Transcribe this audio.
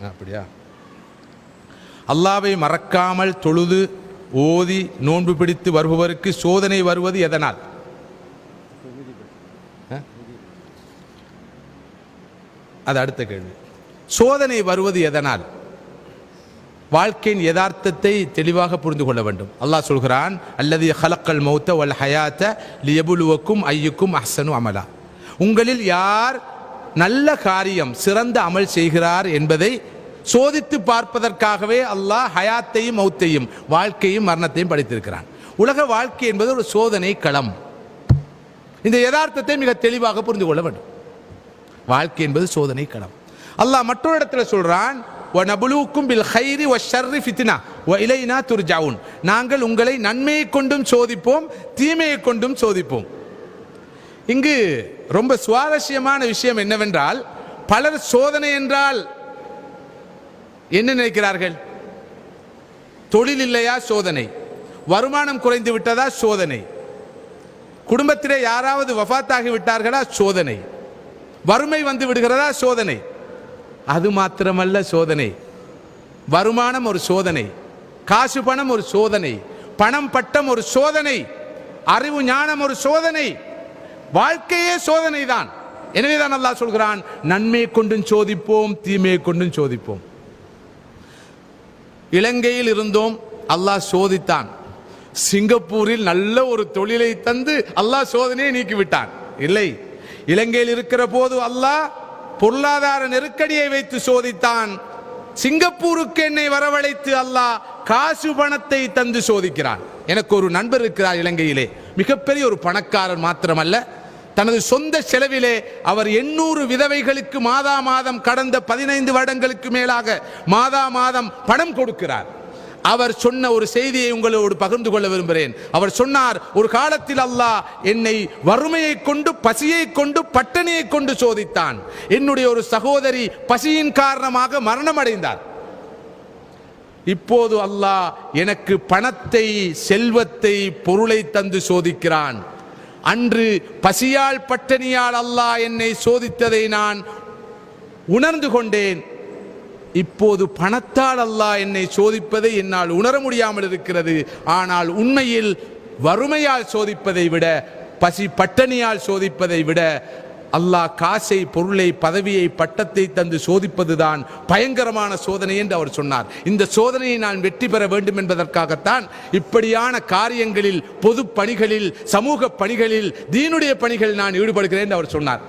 அப்படியா? அல்லாவை மறக்காமல் தொழுது ஓதி நோன்பு பிடித்து வருபவருக்கு சோதனை வருவது எதனால்? அது அடுத்த கேள்வி. சோதனை வருவது எதனால்? வாழ்க்கையின் யதார்த்தத்தை தெளிவாக புரிந்து கொள்ள வேண்டும். அல்லாஹ் சொல்கிறான், அல்லதி ஹலக்கல் மௌத்த வல் ஹயாத்த லியபுலுவக்கும் ஐயுக்கும் அஹ்சனு அமலா. உங்களில் யார் நல்ல காரியம் சிறந்த அமல் செய்கிறார் என்பதை சோதித்து பார்ப்பதற்காகவே அல்லாஹ் ஹயாத்தையும் மௌத்தையும் வாழ்க்கையும் மரணத்தையும் படைத்திருக்கிறான். உலக வாழ்க்கை என்பது ஒரு சோதனை களம். இந்த யதார்த்தத்தை மிக தெளிவாக புரிந்து கொள்ள வேண்டும். வாழ்க்கை என்பது சோதனை களம். அல்லாஹ் மற்றொரு இடத்துல சொல்றான், வநபுலுக்கும் பில் கைரி வஷ்ஷர்ரி ஃபித்னா வ இலைனா துர்ஜாவுன். நாங்கள் உங்களை நன்மையை கொண்டும் சோதிப்போம், தீமையை கொண்டும் சோதிப்போம். இங்கு ரொம்ப சுவாரஸ்யமான விஷயம் என்னவென்றால், பலர் சோதனை என்றால் என்ன நினைக்கிறார்கள்? தொழில் இல்லையா சோதனை, வருமானம் குறைந்து விட்டதா சோதனை, குடும்பத்திலே யாராவது வஃபாத்தாகி விட்டார்களா சோதனை, வறுமை வந்து விடுகிறதா சோதனை. அது மாத்திரமல்ல சோதனை, வருமானம் ஒரு சோதனை, காசு பணம் ஒரு சோதனை, பணம் பட்டம் ஒரு சோதனை, அறிவு ஞானம் ஒரு சோதனை, வாழ்க்கையே சோதனை தான். எனவேதான் அல்லாஹ் சொல்கிறான், நன்மையை கொண்டும் சோதிப்போம், தீமையை கொண்டும் சோதிப்போம். இலங்கையில் இருந்தோம், அல்லாஹ் சோதித்தான். சிங்கப்பூரில் நல்ல ஒரு தொழிலை தந்து அல்லாஹ் சோதனையை நீக்கிவிட்டான். இல்லை, இலங்கையில் இருக்கிற போது அல்லாஹ் பொருளாதார நெருக்கடியை வைத்து சோதித்தான். சிங்கப்பூருக்கு என்னை வரவழைத்து அல்லாஹ் காசு பணத்தை தந்து சோதிக்கிறான். எனக்கு ஒரு நண்பர் இருக்கிறார் இலங்கையிலே, மிகப்பெரிய ஒரு பணக்காரர் மாத்திரமல்ல, தனது சொந்த செலவிலே அவர் 800 விதவைகளுக்கு மாதா மாதம் கடந்த 15 வருடங்களுக்கு மேலாக மாதா மாதம் பணம் கொடுக்கிறார். அவர் சொன்ன ஒரு செய்தியை உங்களோடு பகிர்ந்து கொள்ள விரும்புகிறேன். அவர் சொன்னார், ஒரு காலத்தில் அல்லாஹ் என்னை வறுமையை கொண்டு, பசியை கொண்டு, பட்டினியை கொண்டு சோதித்தான். என்னுடைய ஒரு சகோதரி பசியின் காரணமாக மரணம் அடைந்தார். இப்போது அல்லாஹ் எனக்கு பணத்தை, செல்வத்தை, பொருளை தந்து சோதிக்கிறான். அன்று பசியால் பட்டினியால் அல்லாஹ் என்னை சோதித்ததை நான் உணர்ந்து கொண்டேன். இப்போது பணத்தால் அல்லாஹ் என்னை சோதிப்பதை என்னால் உணர முடியாமல் இருக்கிறது. ஆனால் உண்மையில் வறுமையால் சோதிப்பதை விட, பசி பட்டினியால் சோதிப்பதை விட அல்லாஹ் காசை, பொருளை, பதவியை, பட்டத்தை தந்து சோதிப்பதுதான் பயங்கரமான சோதனை என்று அவர் சொன்னார். இந்த சோதனையை நான் வெற்றி பெற வேண்டும் என்பதற்காகத்தான் இப்படியான காரியங்களில், பொது பணிகளில், சமூக பணிகளில், தீனுடைய பணிகளில் நான் ஈடுபடுகிறேன் என்று அவர் சொன்னார்.